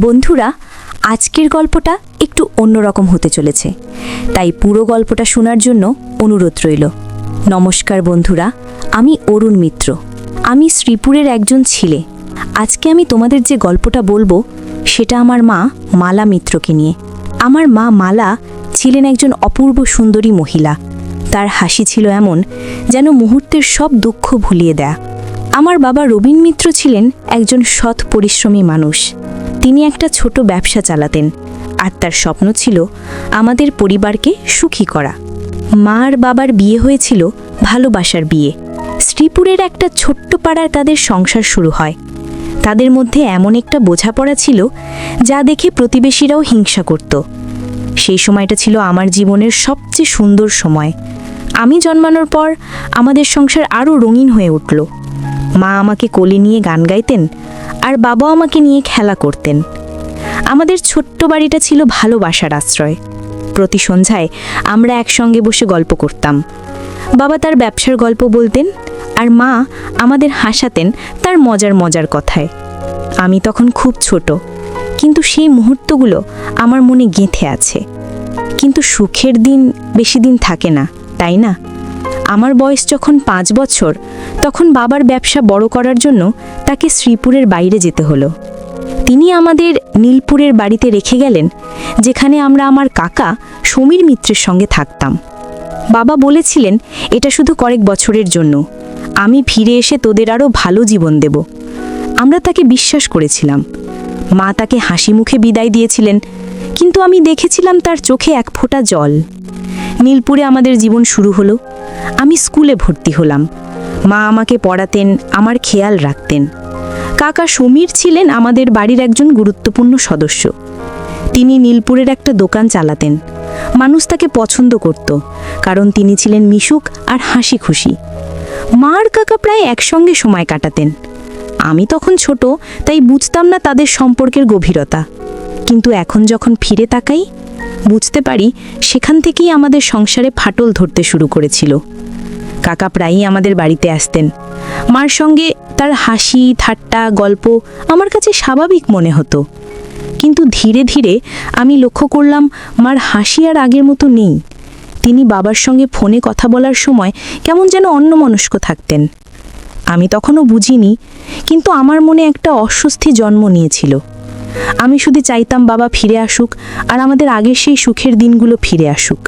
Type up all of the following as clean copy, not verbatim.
বন্ধুরা, আজকের গল্পটা একটু অন্যরকম হতে চলেছে, তাই পুরো গল্পটা শোনার জন্য অনুরোধ রইল। নমস্কার বন্ধুরা, আমি অরুণ মিত্র। আমি শ্রীপুরের একজন ছেলে। আজকে আমি তোমাদের যে গল্পটা বলবো সেটা আমার মা মালা মিত্রকে নিয়ে। আমার মা মালা ছিলেন একজন অপূর্ব সুন্দরী মহিলা। তার হাসি ছিল এমন যেন মুহূর্তের সব দুঃখ ভুলিয়ে দেয়। আমার বাবা রবীন মিত্র ছিলেন একজন সৎ পরিশ্রমী মানুষ। তিনি একটা ছোট ব্যবসা চালাতেন, আর তার স্বপ্ন ছিল আমাদের পরিবারকে সুখী করা। মা আর বাবার বিয়ে হয়েছিল ভালোবাসার বিয়ে। শ্রীপুরের একটা ছোট্ট পাড়ার তাদের সংসার শুরু হয়। তাদের মধ্যে এমন একটা বোঝাপড়া ছিল যা দেখে প্রতিবেশীরাও হিংসা করত। সেই সময়টা ছিল আমার জীবনের সবচেয়ে সুন্দর সময়। আমি জন্মানোর পর আমাদের সংসার আরও রঙিন হয়ে উঠল। মা আমাকে কোলে নিয়ে গান গাইতেন, আর বাবা আমাকে নিয়ে খেলা করতেন। আমাদের ছোট্ট বাড়িটা ছিল ভালোবাসার আশ্রয়। প্রতি সন্ধ্যায় আমরা একসঙ্গে বসে গল্প করতাম। বাবা তার ব্যবসার গল্প বলতেন, আর মা আমাদের হাসাতেন তার মজার কথায়। আমি তখন খুব ছোট, কিন্তু সেই মুহূর্তগুলো আমার মনে গেঁথে আছে। কিন্তু সুখের দিন বেশি দিন থাকে না, তাই না? আমার বয়স যখন 5 বছর, তখন বাবার ব্যবসা বড় করার জন্য তাকে শ্রীপুরের বাইরে যেতে হলো। তিনি আমাদের নীলপুরের বাড়িতে রেখে গেলেন, যেখানে আমরা আমার কাকা সমীর মিত্রের সঙ্গে থাকতাম। বাবা বলেছিলেন, এটা শুধু কয়েক বছরের জন্য, আমি ফিরে এসে তোদের আরও ভালো জীবন দেব। আমরা তাকে বিশ্বাস করেছিলাম। মা তাকে হাসি মুখে বিদায় দিয়েছিলেন, কিন্তু আমি দেখেছিলাম তার চোখে এক ফোঁটা জল। নীলপুরে আমাদের জীবন শুরু হলো। আমি স্কুলে ভর্তি হলাম। মা আমাকে পড়াতেন, আমার খেয়াল রাখতেন। কাকা সমীর ছিলেন আমাদের বাড়ির একজন গুরুত্বপূর্ণ সদস্য। তিনি নীলপুরের একটা দোকান চালাতেন। মানুষ তাকে পছন্দ করত, কারণ তিনি ছিলেন মিশুক আর হাসি খুশি। মা আর কাকা প্রায় একসঙ্গে সময় কাটাতেন। আমি তখন ছোট, তাই বুঝতাম না তাদের সম্পর্কের গভীরতা। কিন্তু এখন যখন ফিরে তাকাই, বুঝতে পারি সেখান থেকেই আমাদের সংসারে ফাটল ধরতে শুরু করেছিল। কাকা প্রায়ই আমাদের বাড়িতে আসতেন। মার সঙ্গে তার হাসি ঠাট্টা গল্প আমার কাছে স্বাভাবিক মনে হতো। কিন্তু ধীরে ধীরে আমি লক্ষ্য করলাম মার হাসি আর আগের মতো নেই। তিনি বাবার সঙ্গে ফোনে কথা বলার সময় কেমন যেন অন্যমনস্ক থাকতেন। আমি তখনও বুঝিনি, কিন্তু আমার মনে একটা অস্বস্তি জন্ম নিয়েছিল। আমি শুধু চাইতাম বাবা ফিরে আসুক, আর আমাদের আগের সেই সুখের দিনগুলো ফিরে আসুক।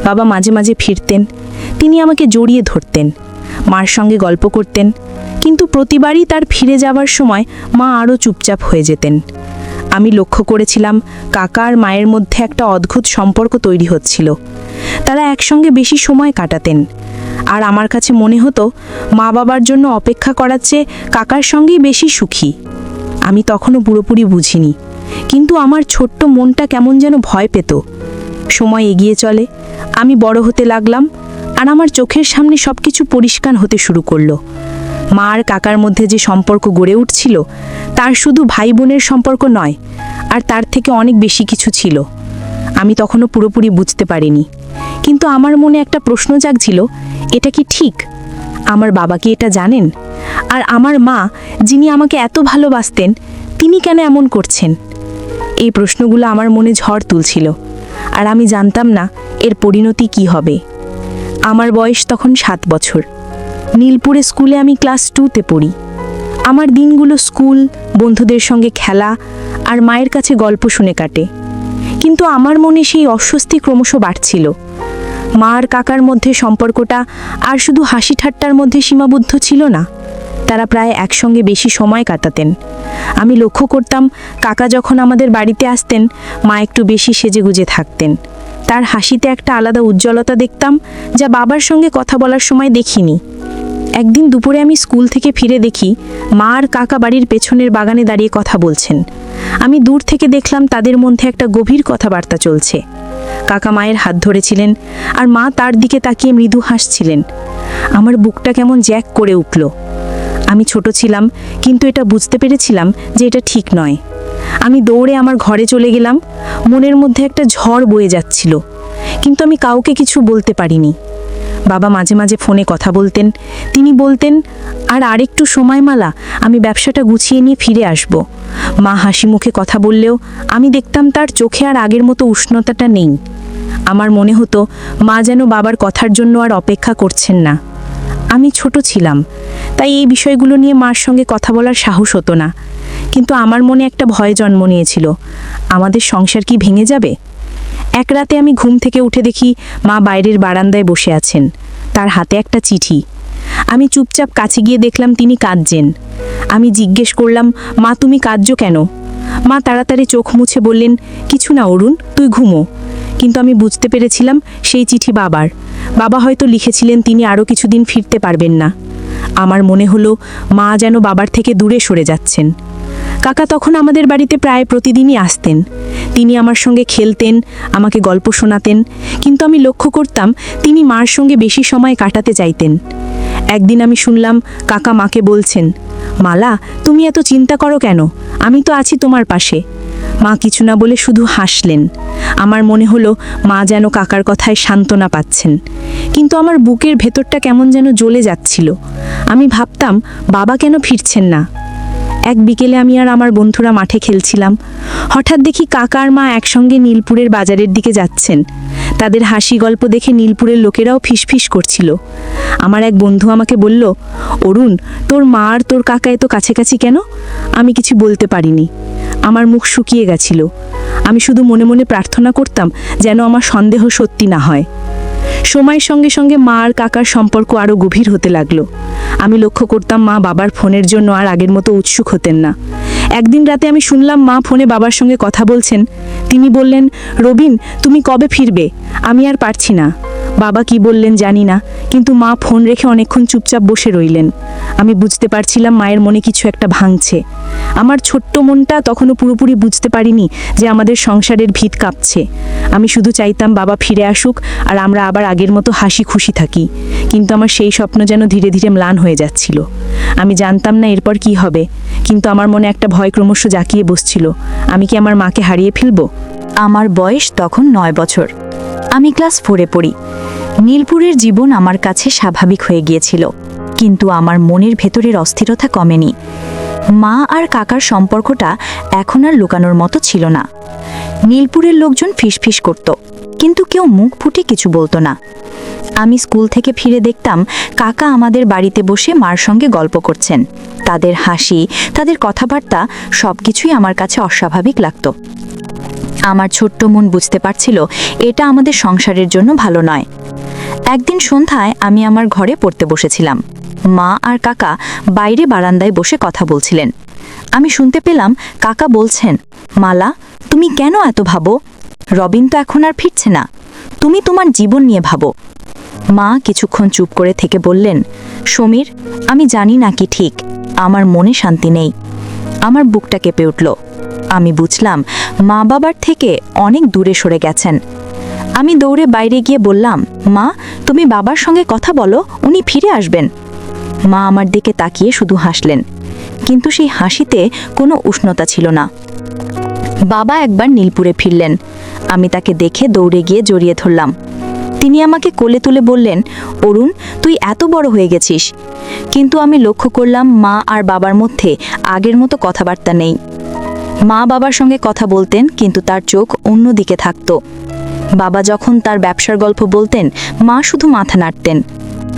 বাবা মাঝে মাঝে ফিরতেন। তিনি আমাকে জড়িয়ে ধরতেন, মার সঙ্গে গল্প করতেন, কিন্তু প্রতিবারই তার ফিরে যাবার সময় মা আরও চুপচাপ হয়ে যেতেন। আমি লক্ষ্য করেছিলাম কাকা আর মায়ের মধ্যে একটা অদ্ভুত সম্পর্ক তৈরি হচ্ছিল। তারা একসঙ্গে বেশি সময় কাটাতেন, আর আমার কাছে মনে হতো মা বাবার জন্য অপেক্ষা করার চেয়ে কাকার সঙ্গেই বেশি সুখী। আমি তখনও পুরোপুরি বুঝিনি, কিন্তু আমার ছোট্ট মনটা কেমন যেন ভয় পেত। সময় এগিয়ে চলে, আমি বড় হতে লাগলাম, আর আমার চোখের সামনে সব কিছু পরিষ্কার হতে শুরু করলো। মা আর কাকার মধ্যে যে সম্পর্ক গড়ে উঠছিল, তার শুধু ভাই বোনের সম্পর্ক নয়, আর তার থেকে অনেক বেশি কিছু ছিল। আমি তখনও পুরোপুরি বুঝতে পারিনি, কিন্তু আমার মনে একটা প্রশ্ন জাগছিল, এটা কি ঠিক? আমার বাবা কি এটা জানেন? আর আমার মা, যিনি আমাকে এত ভালোবাসতেন, তিনি কেন এমন করছেন? এই প্রশ্নগুলো আমার মনে ঝড় তুলছিল, আর আমি জানতাম না এর পরিণতি কি হবে। আমার বয়স তখন 7 বছর। নীলপুরে স্কুলে আমি ক্লাস 2তে পড়ি। আমার দিনগুলো স্কুল, বন্ধুদের সঙ্গে খেলা আর মায়ের কাছে গল্প শুনে কাটে। কিন্তু আমার মনে সেই অস্বস্তি ক্রমশ বাড়ছিল। মা আর কাকার মধ্যে সম্পর্কটা আর শুধু হাসি ঠাট্টার মধ্যে সীমাবদ্ধ ছিল না। তারা প্রায় একসঙ্গে বেশি সময় কাটাতেন। আমি লক্ষ্য করতাম কাকা যখন আমাদের বাড়িতে আসতেন, মা একটু বেশি সেজেগুজে থাকতেন। তার হাসিতে একটা আলাদা উজ্জ্বলতা দেখতাম, যা বাবার সঙ্গে কথা বলার সময় দেখিনি। একদিন দুপুরে আমি স্কুল থেকে ফিরে দেখি মা আর কাকা বাড়ির পেছনের বাগানে দাঁড়িয়ে কথা বলছেন। আমি দূর থেকে দেখলাম তাদের মধ্যে একটা গভীর কথাবার্তা চলছে। কাকা মায়ের হাত ধরেছিলেন, আর মা তার দিকে তাকিয়ে মৃদু হাসছিলেন। আমার বুকটা কেমন জ্যাক করে উঠল। আমি ছোট ছিলাম, কিন্তু এটা বুঝতে পেরেছিলাম যে এটা ঠিক নয়। আমি দৌড়ে আমার ঘরে চলে গেলাম। মনের মধ্যে একটা ঝড় বয়ে যাচ্ছিল, কিন্তু আমি কাউকে কিছু বলতে পারিনি। বাবা মাঝে মাঝে ফোনে কথা বলতেন। তিনি বলতেন, আর আরেকটু সময় মালা, আমি ব্যবসাটা গুছিয়ে নিয়ে ফিরে আসব। মা হাসি মুখে কথা বললেও আমি দেখতাম তার চোখে আর আগের মতো উষ্ণতাটা নেই। আমার মনে হতো মা যেন বাবার কথার জন্য আর অপেক্ষা করছেন না। আমি ছোট ছিলাম, তাই এই বিষয়গুলো নিয়ে মার সঙ্গে কথা বলার সাহস হতো না। কিন্তু আমার মনে একটা ভয় জন্ম নিয়েছিল, আমাদের সংসার কি ভেঙে যাবে? এক রাতে আমি ঘুম থেকে উঠে দেখি মা বাইরের বারান্দায় বসে আছেন, তার হাতে একটা চিঠি। আমি চুপচাপ কাছে গিয়ে দেখলাম তিনি কাঁদছেন। আমি জিজ্ঞেস করলাম, মা তুমি কাঁদছো কেন? মা তাড়াতাড়ি চোখ মুছে বললেন, কিছু না অরুণ, তুই ঘুমো। কিন্তু আমি বুঝতে পেরেছিলাম সেই চিঠি বাবার। বাবা হয়তো লিখেছিলেন তিনি আরও কিছুদিন ফিরতে পারবেন না। আমার মনে হলো মা যেন বাবার থেকে দূরে সরে যাচ্ছেন। কাকা তখন আমাদের বাড়িতে প্রায় প্রতিদিনই আসতেন। তিনি আমার সঙ্গে খেলতেন, আমাকে গল্প শোনাতেন, কিন্তু আমি লক্ষ্য করতাম তিনি মার সঙ্গে বেশি সময় কাটাতে চাইতেন। একদিন আমি শুনলাম কাকা মাকে বলছেন, মালা তুমি এত চিন্তা করো কেন, আমি তো আছি তোমার পাশে। মা কিছু না বলে শুধু হাসলেন। আমার মনে হলো মা যেন কাকার কথায় সান্ত্বনা পাচ্ছেন, কিন্তু আমার বুকের ভেতরটা কেমন যেন জ্বলে যাচ্ছিল। আমি ভাবতাম বাবা কেন ফিরছেন না। এক বিকেলে আমি আর আমার বন্ধুরা মাঠে খেলছিলাম। হঠাৎ দেখি কাকা আর মা একসঙ্গে নীলপুরের বাজারের দিকে যাচ্ছেন। তাদের হাসি গল্প দেখে নীলপুরের লোকেরাও ফিসফিস করছিল। আমার এক বন্ধু আমাকে বলল, অরুণ তোর মা আর তোর কাকা এত কাছাকাছি কেন? আমি কিছু বলতে পারিনি। আমার মুখ শুকিয়ে গেছিল। আমি শুধু মনে মনে প্রার্থনা করতাম যেন আমার সন্দেহ সত্যি না হয়। সময়ের সঙ্গে সঙ্গে মা আর কাকার সম্পর্ক আরও গভীর হতে লাগলো। আমি লক্ষ্য করতাম মা বাবার ফোনের জন্য আর আগের মতো উৎসুক হতেন না। একদিন রাতে আমি শুনলাম মা ফোনে বাবার সঙ্গে কথা বলছেন। তিনি বললেন, রবিন তুমি কবে ফিরবে? আমি আর পারছি না। বাবা কি বললেন জানি না, কিন্তু মা ফোন রেখে অনেকক্ষণ চুপচাপ বসে রইলেন। আমি বুঝতে পারছিলাম মায়ের মনে কিছু একটা ভাঙছে। আমার ছোট্ট মনটা তখনও পুরোপুরি বুঝতে পারিনি যে আমাদের সংসারের ভিত কাঁপছে। আমি শুধু চাইতাম বাবা ফিরে আসুক আর আমরা আবার আগের মতো হাসি খুশি থাকি। কিন্তু আমার সেই স্বপ্ন যেন ধীরে ধীরে ম্লান হয়ে যাচ্ছিল। আমি জানতাম না এরপর কি হবে, কিন্তু আমার মনে একটা ভয় ক্রমশ জাঁকিয়ে বসছিল। আমি কি আমার মাকে হারিয়ে ফেলব? আমার বয়স তখন 9 বছর। আমি ক্লাস 4-এ পড়ি। নীলপুরের জীবন আমার কাছে স্বাভাবিক হয়ে গিয়েছিল, কিন্তু আমার মনের ভেতরের অস্থিরতা কমেনি। মা আর কাকার সম্পর্কটা এখন আর লুকানোর মতো ছিল না। নীলপুরের লোকজন ফিসফিস করত, কিন্তু কেউ মুখ ফুটে কিছু বলতো না। আমি স্কুল থেকে ফিরে দেখতাম কাকা আমাদের বাড়িতে বসে মার সঙ্গে গল্প করছেন। তাদের হাসি, তাদের কথাবার্তা সবকিছুই আমার কাছে অস্বাভাবিক লাগতো। আমার ছোট্ট মন বুঝতে পারছিল এটা আমাদের সংসারের জন্য ভালো নয়। একদিন সন্ধ্যায় আমি আমার ঘরে পড়তে বসেছিলাম। মা আর কাকা বাইরে বারান্দায় বসে কথা বলছিলেন। আমি শুনতে পেলাম কাকা বলছেন, মালা তুমি কেন এত ভাবো? রবিন তো এখন আর ফিরছে না, তুমি তোমার জীবন নিয়ে ভাবো। মা কিছুক্ষণ চুপ করে থেকে বললেন, সমীর আমি জানি না কি ঠিক, আমার মনে শান্তি নেই। আমার বুকটা কেঁপে উঠল। আমি বুঝলাম মা বাবার থেকে অনেক দূরে সরে গেছেন। আমি দৌড়ে বাইরে গিয়ে বললাম, মা তুমি বাবার সঙ্গে কথা বলো, উনি ফিরে আসবেন। মা আমার দিকে তাকিয়ে শুধু হাসলেন, কিন্তু সেই হাসিতে কোনো উষ্ণতা ছিল না। বাবা একবার নীলপুরে ফিরলেন। আমি তাকে দেখে দৌড়ে গিয়ে জড়িয়ে ধরলাম। তিনি আমাকে কোলে তুলে বললেন, অরুণ তুই এত বড় হয়ে গেছিস। কিন্তু আমি লক্ষ্য করলাম মা আর বাবার মধ্যে আগের মতো কথাবার্তা নেই। মা বাবার সঙ্গে কথা বলতেন, কিন্তু তার চোখ অন্যদিকে থাকত। বাবা যখন তার ব্যবসার গল্প বলতেন, মা শুধু মাথা নাড়তেন।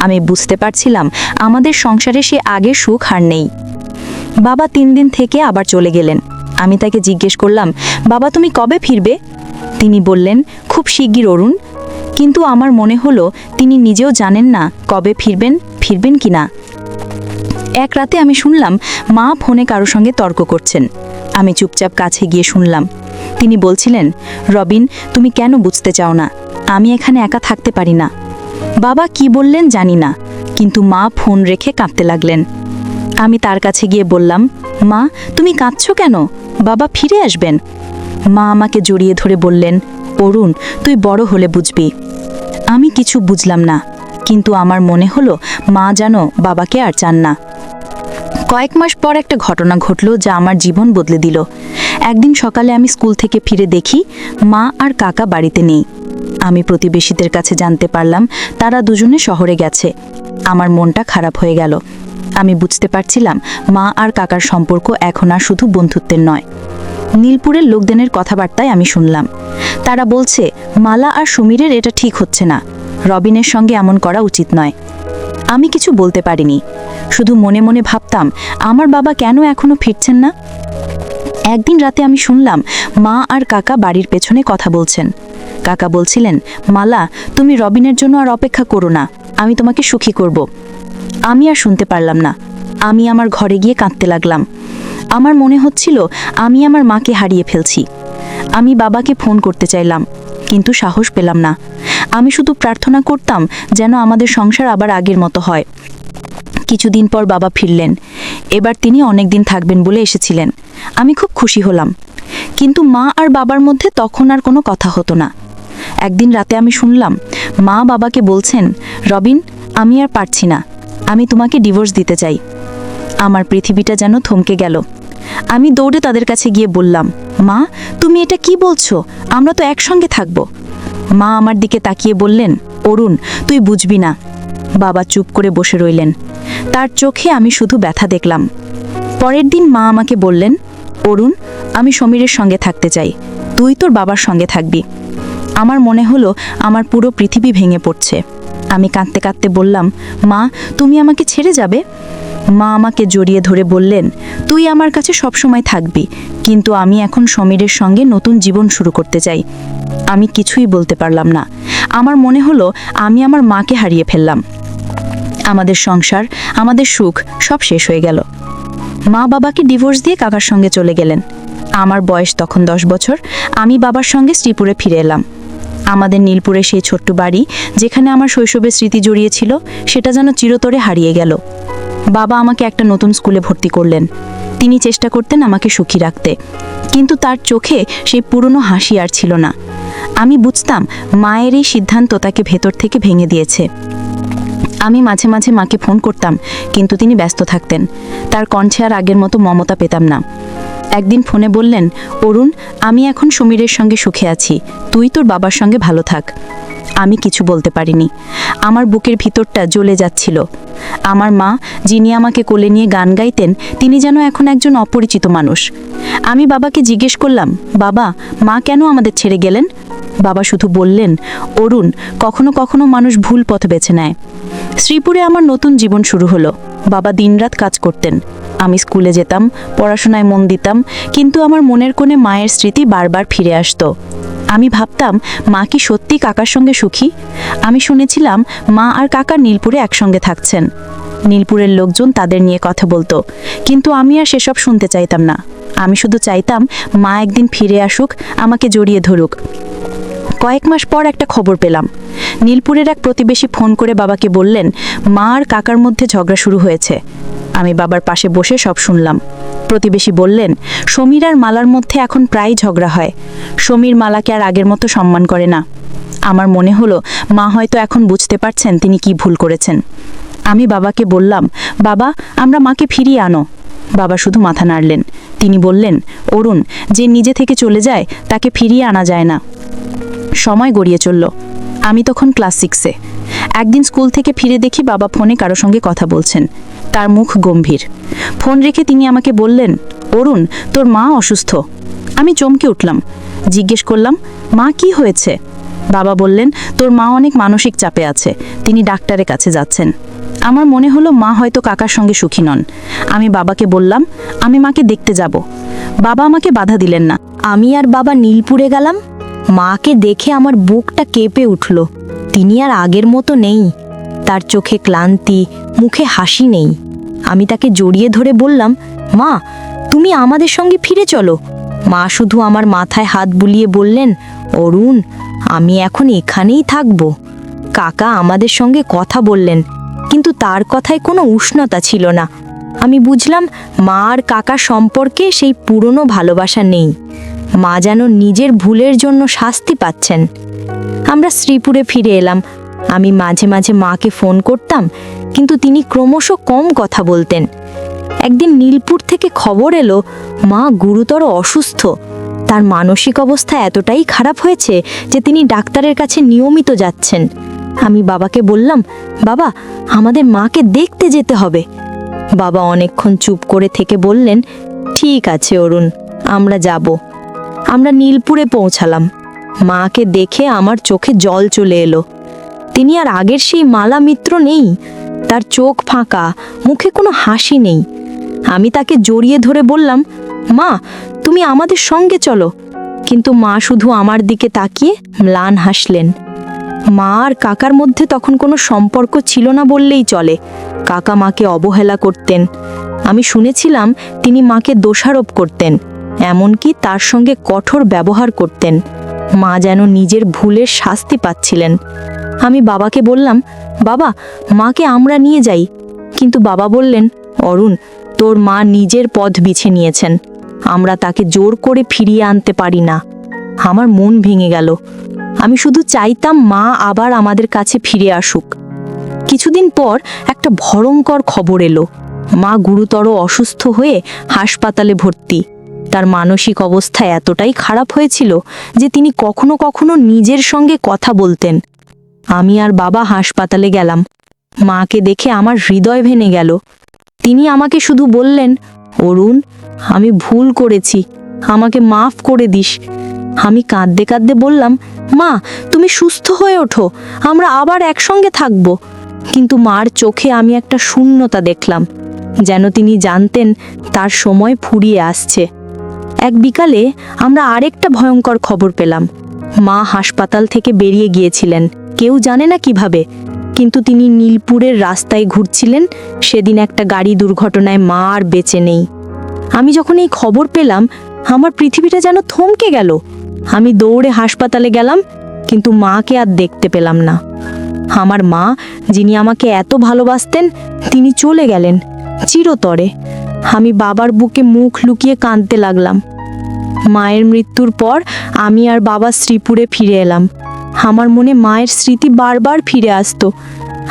আমি বুঝতে পারছিলাম আমাদের সংসারে সে আগের সুখ আর নেই। বাবা 3 দিন থেকে আবার চলে গেলেন। আমি তাকে জিজ্ঞেস করলাম, বাবা তুমি কবে ফিরবে? তিনি বললেন, খুব শিগগির অরুণ। কিন্তু আমার মনে হলো তিনি নিজেও জানেন না কবে ফিরবেন কিনা। এক রাতে আমি শুনলাম মা ফোনে কারো সঙ্গে তর্ক করছেন। আমি চুপচাপ কাছে গিয়ে শুনলাম। তিনি বলছিলেন, রবিন তুমি কেন বুঝতে চাও না? আমি এখানে একা থাকতে পারি না। বাবা কি বললেন জানি না, কিন্তু মা ফোন রেখে কাঁদতে লাগলেন। আমি তার কাছে গিয়ে বললাম, মা তুমি কাঁদছো কেন? বাবা ফিরে আসবেন। মা আমাকে জড়িয়ে ধরে বললেন, অরুণ তুই বড় হলে বুঝবি। আমি কিছু বুঝলাম না, কিন্তু আমার মনে হলো মা যেন বাবাকে আর চান না। কয়েক মাস পর একটা ঘটনা ঘটল যা আমার জীবন বদলে দিল। একদিন সকালে আমি স্কুল থেকে ফিরে দেখি মা আর কাকা বাড়িতে নেই। আমি প্রতিবেশীদের কাছে জানতে পারলাম তারা দুজনে শহরে গেছে। আমার মনটা খারাপ হয়ে গেল। আমি বুঝতে পারছিলাম মা আর কাকার সম্পর্ক এখন আর শুধু বন্ধুত্বের নয়। নীলপুরের লোকজনের কথাবার্তায় আমি শুনলাম তারা বলছে মালা আর সমীরের এটা ঠিক হচ্ছে না, রবিনের সঙ্গে এমন করা উচিত নয়। আমি কিছু বলতে পারিনি, শুধু মনে মনে ভাবতাম আমার বাবা কেন এখনো ফিরছেন না। একদিন রাতে আমি শুনলাম মা আর কাকা বাড়ির পেছনে কথা বলছেন। কাকা বলছিলেন, মালা, তুমি রবিনের জন্য আর অপেক্ষা করো না, আমি তোমাকে সুখী করব। আমি আর শুনতে পারলাম না। আমি আমার ঘরে গিয়ে কাঁদতে লাগলাম। আমার মনে হচ্ছিল আমি আমার মাকে হারিয়ে ফেলছি। আমি বাবাকে ফোন করতে চাইলাম, কিন্তু সাহস পেলাম না। আমি শুধু প্রার্থনা করতাম যেন আমাদের সংসার আবার আগের মতো হয়। কিছুদিন পর বাবা ফিরলেন। এবার তিনি অনেক দিন থাকবেন বলে এসেছিলেন। আমি খুব খুশি হলাম, কিন্তু মা আর বাবার মধ্যে তখন আর কোনো কথা হতো না। একদিন রাতে আমি শুনলাম মা বাবাকে বলছেন, রবিন, আমি আর পারছি না, আমি তোমাকে ডিভোর্স দিতে চাই। আমার পৃথিবীটা যেন থমকে গেল। আমি দৌড়ে তাদের কাছে গিয়ে বললাম, মা, তুমি এটা কি বলছো? আমরা তো একসঙ্গে থাকবো। মা আমার দিকে তাকিয়ে বললেন, অরুণ, তুই বুঝবি না। বাবা চুপ করে বসে রইলেন। তার চোখে আমি শুধু ব্যথা দেখলাম। পরের দিন মা আমাকে বললেন, অরুণ, আমি সমীরের সঙ্গে থাকতে চাই, তুই তোর বাবার সঙ্গে থাকবি। আমার মনে হলো আমার পুরো পৃথিবী ভেঙে পড়ছে। আমি কাঁদতে কাঁদতে বললাম, মা, তুমি আমাকে ছেড়ে যাবে? মা আমাকে জড়িয়ে ধরে বললেন, তুই আমার কাছে সবসময় থাকবি, কিন্তু আমি এখন সমীরের সঙ্গে নতুন জীবন শুরু করতে চাই। আমি কিছুই বলতে পারলাম না। আমার মনে হলো আমি আমার মাকে হারিয়ে ফেললাম। আমাদের সংসার, আমাদের সুখ সব শেষ হয়ে গেল। মা বাবাকে ডিভোর্স দিয়ে কাকার সঙ্গে চলে গেলেন। আমার বয়স তখন 10 বছর। আমি বাবার সঙ্গে শ্রীপুরে ফিরে এলাম। আমাদের নীলপুরে সেই ছোট্ট বাড়ি, যেখানে আমার শৈশবের স্মৃতি জড়িয়ে ছিল, সেটা যেন চিরতরে হারিয়ে গেল। বাবা আমাকে একটা নতুন স্কুলে ভর্তি করলেন। তিনি চেষ্টা করতেন আমাকে সুখী রাখতে, কিন্তু তার চোখে সেই পুরনো হাসি আর ছিল না। আমি বুঝতাম মায়ের এই সিদ্ধান্ত তাকে ভেতর থেকে ভেঙে দিয়েছে। আমি মাঝে মাঝে মাকে ফোন করতাম, কিন্তু তিনি ব্যস্ত থাকতেন। তার কণ্ঠে আর আগের মতো মমতা পেতাম না। একদিন ফোনে বললেন, অরুণ, আমি এখন সমীরের সঙ্গে সুখে আছি, তুই তোর বাবার সঙ্গে ভালো থাক। আমি কিছু বলতে পারিনি। আমার বুকের ভিতরটা জ্বলে যাচ্ছিল। আমার মা, যিনি আমাকে কোলে নিয়ে গান গাইতেন, তিনি যেন এখন একজন অপরিচিত মানুষ। আমি বাবাকে জিজ্ঞেস করলাম, বাবা, মা কেন আমাদের ছেড়ে গেলেন? বাবা শুধু বললেন, অরুণ, কখনো কখনো মানুষ ভুল পথ বেছে নেয়। শ্রীপুরে আমার নতুন জীবন শুরু হলো। বাবা দিনরাত কাজ করতেন। আমি স্কুলে যেতাম, পড়াশোনায় মন দিতাম, কিন্তু আমার মনের কোণে মায়ের স্মৃতি বারবার ফিরে আসতো। আমি ভাবতাম, মা কি সত্যি কাকার সঙ্গে সুখী? আমি শুনেছিলাম মা আর কাকা নীলপুরে একসঙ্গে থাকছেন। নীলপুরের লোকজন তাদের নিয়ে কথা বলতো, কিন্তু আমি আর সেসব শুনতে চাইতাম না। আমি শুধু চাইতাম মা একদিন ফিরে আসুক, আমাকে জড়িয়ে ধরুক। কয়েক মাস পর একটা খবর পেলাম। নীলপুরের এক প্রতিবেশী ফোন করে বাবাকে বললেন, মা আর কাকার মধ্যে ঝগড়া শুরু হয়েছে। আমি বাবার পাশে বসে সব শুনলাম। প্রতিবেশী বললেন, সমীর আর মালার মধ্যে এখন প্রায় ঝগড়া হয়। সমীর মালাকে আর আগের মতো সম্মান করে না। আমার মনে হলো মা হয়তো এখন বুঝতে পারছেন তিনি কি ভুল করেছেন। আমি বাবাকে বললাম, বাবা, আমরা মাকে ফিরিয়ে আনো। বাবা শুধু মাথা নাড়লেন। তিনি বললেন, অরুণ, যে নিজে থেকে চলে যায় তাকে ফিরিয়ে আনা যায় না। সময় গড়িয়ে চলল। আমি তখন ক্লাস 6-এ। একদিন স্কুল থেকে ফিরে দেখি বাবা ফোনে কারো সঙ্গে কথা বলছেন। তার মুখ গম্ভীর। ফোন রেখে তিনি আমাকে বললেন, অরুণ, তোর মা অসুস্থ। আমি চমকে উঠলাম। জিজ্ঞেস করলাম, মা, কি হয়েছে? বাবা বললেন, তোর মা অনেক মানসিক চাপে আছে, তিনি ডাক্তারের কাছে যাচ্ছেন। আমার মনে হলো মা হয়তো কাকার সঙ্গে সুখী নন। আমি বাবাকে বললাম, আমি মাকে দেখতে যাব। বাবা আমাকে বাধা দিলেন না। আমি আর বাবা নীলপুরে গেলাম। মাকে দেখে আমার বুকটা কেঁপে উঠল। তিনি আর আগের মতো নেই। তার চোখে ক্লান্তি, মুখে হাসি নেই। আমি তাকে জড়িয়ে ধরে বললাম, মা, তুমি আমাদের সঙ্গে ফিরে চলো। মা শুধু আমার মাথায় হাত বুলিয়ে বললেন, অরুণ, আমি এখন এখানেই থাকবো। কাকা আমাদের সঙ্গে কথা বললেন, কিন্তু তার কথায় কোনো উষ্ণতা ছিল না। আমি বুঝলাম মা আর কাকা সম্পর্কে সেই পুরনো ভালোবাসা নেই। মা যেন নিজের ভুলের জন্য শাস্তি পাচ্ছেন। আমরা শ্রীপুরে ফিরে এলাম। আমি মাঝে মাঝে মাকে ফোন করতাম, কিন্তু তিনি ক্রমশ কম কথা বলতেন। একদিন নীলপুর থেকে খবর এলো মা গুরুতর অসুস্থ। তার মানসিক অবস্থা এতটাই খারাপ হয়েছে যে তিনি ডাক্তারের কাছে নিয়মিত যাচ্ছেন। আমি বাবাকে বললাম, বাবা, আমাদের মাকে দেখতে যেতে হবে। বাবা অনেকক্ষণ চুপ করে থেকে বললেন, ঠিক আছে অরুণ, আমরা যাব। আমরা নীলপুরে পৌঁছালাম। মাকে দেখে আমার চোখে জল চলে এলো। তিনি আর আগের সেই মালা মিত্র নেই। তার চোখ ফাঁকা, মুখে কোনো হাসি নেই। আমি তাকে জড়িয়ে ধরে বললাম, মা, তুমি আমাদের সঙ্গে চলো। কিন্তু মা শুধু আমার দিকে তাকিয়ে ম্লান হাসলেন। মা আর কাকার মধ্যে তখন কোনো সম্পর্ক ছিল না বললেই চলে। কাকা মাকে অবহেলা করতেন। আমি শুনেছিলাম তিনি মাকে দোষারোপ করতেন, এমনকি তার সঙ্গে কঠোর ব্যবহার করতেন। মা যেন নিজের ভুলের শাস্তি পাচ্ছিলেন। আমি বাবাকে বললাম, বাবা, মাকে আমরা নিয়ে যাই। কিন্তু বাবা বললেন, অরুণ, তোর মা নিজের পথ বেছে নিয়েছেন, আমরা তাকে জোর করে ফিরিয়ে আনতে পারি না। আমার মন ভেঙে গেল। আমি শুধু চাইতাম মা আবার আমাদের কাছে ফিরে আসুক। কিছুদিন পর একটা ভয়ঙ্কর খবর এলো। মা গুরুতর অসুস্থ হয়ে হাসপাতালে ভর্তি। তার মানসিক অবস্থা এতটাই খারাপ হয়েছিল যে তিনি কখনো কখনো নিজের সঙ্গে কথা বলতেন। আমি আর বাবা হাসপাতালে গেলাম। মাকে দেখে আমার হৃদয় ভেঙে গেল। তিনি আমাকে শুধু বললেন, অরুণ, আমি ভুল করেছি, আমাকে মাফ করে দিস। আমি কাঁদতে কাঁদতে বললাম, মা, তুমি সুস্থ হয়ে ওঠো, আমরা আবার একসঙ্গে থাকব। কিন্তু মার চোখে আমি একটা শূন্যতা দেখলাম, যেন তিনি জানতেন তার সময় ফুরিয়ে আসছে। এক বিকালে আমরা আরেকটা ভয়ঙ্কর খবর পেলাম। মা হাসপাতাল থেকে বেরিয়ে গিয়েছিলেন, কেউ জানে না কিভাবে। কিন্তু তিনি নীলপুরের রাস্তায় ঘুরছিলেন। সেদিন একটা গাড়ি দুর্ঘটনায় মা আর বেঁচে নেই। আমি যখন এই খবর পেলাম, আমার পৃথিবীটা যেন থমকে গেল। আমি দৌড়ে হাসপাতালে গেলাম, কিন্তু মাকে আর দেখতে পেলাম না। আমার মা, যিনি আমাকে এত ভালোবাসতেন, তিনি চলে গেলেন চিরতরে। আমি বাবার বুকে মুখ লুকিয়ে কাঁদতে লাগলাম। মায়ের মৃত্যুর পর আমি আর বাবা শ্রীপুরে ফিরে এলাম। আমার মনে মায়ের স্মৃতি বারবার ফিরে আসতো।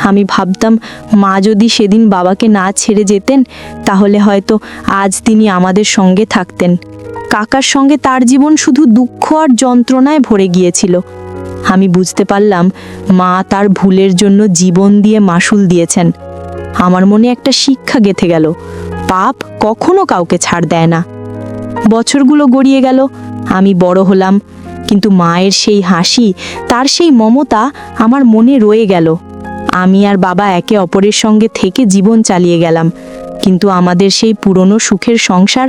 আমি ভাবতাম, মা যদি সেদিন বাবাকে না ছেড়ে যেতেন, তাহলে হয়তো আজ তিনি আমাদের সঙ্গে থাকতেন। কাকার সঙ্গে তার জীবন শুধু দুঃখ আর যন্ত্রণায় ভরে গিয়েছিল। আমি বুঝতে পারলাম, মা তার ভুলের জন্য জীবন দিয়ে মাসুল দিয়েছেন। আমার মনে একটা শিক্ষা গেঁথে গেল, পাপ কখনো কাউকে ছাড় দেয় না। বছরগুলো গড়িয়ে গেল, আমি বড় হলাম, কিন্তু মায়ের সেই হাসি, তার সেই মমতা আমার মনে রয়ে গেল। আমি আর বাবা একে অপরের সঙ্গে থেকে জীবন চালিয়ে গেলাম, কিন্তু আমাদের সেই পুরনো সুখের সংসার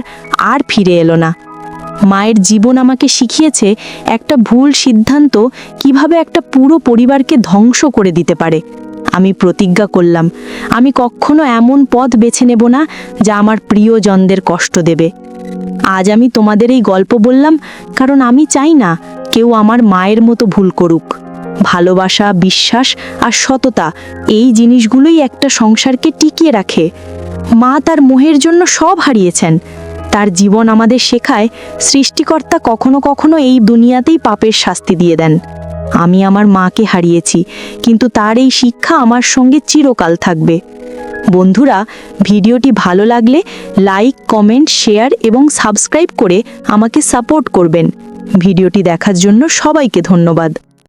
আর ফিরে এলো না। মায়ের জীবন আমাকে শিখিয়েছে একটা ভুল সিদ্ধান্ত কিভাবে একটা পুরো পরিবারকে ধ্বংস করে দিতে পারে। আমি প্রতিজ্ঞা করলাম, আমি কখনো এমন পথ বেছে নেব না যা আমার প্রিয়জনদের কষ্ট দেবে। আজ আমি তোমাদের এই গল্প বললাম কারণ আমি চাই না কেউ আমার মায়ের মতো ভুল করুক। ভালোবাসা, বিশ্বাস আর সততা, এই জিনিসগুলোই একটা সংসারকে টিকিয়ে রাখে। মা তার মোহের জন্য সব হারিয়েছেন। তার জীবন আমাদের শেখায়, সৃষ্টিকর্তা কখনো কখনো এই দুনিয়াতেই পাপের শাস্তি দিয়ে দেন। আমি আমার মাকে হারিয়েছি, কিন্তু তার এই শিক্ষা আমার সঙ্গে চিরকাল থাকবে। বন্ধুরা, ভিডিওটি ভালো লাগলে লাইক, কমেন্ট, শেয়ার এবং সাবস্ক্রাইব করে আমাকে সাপোর্ট করবেন। ভিডিওটি দেখার জন্য সবাইকে ধন্যবাদ।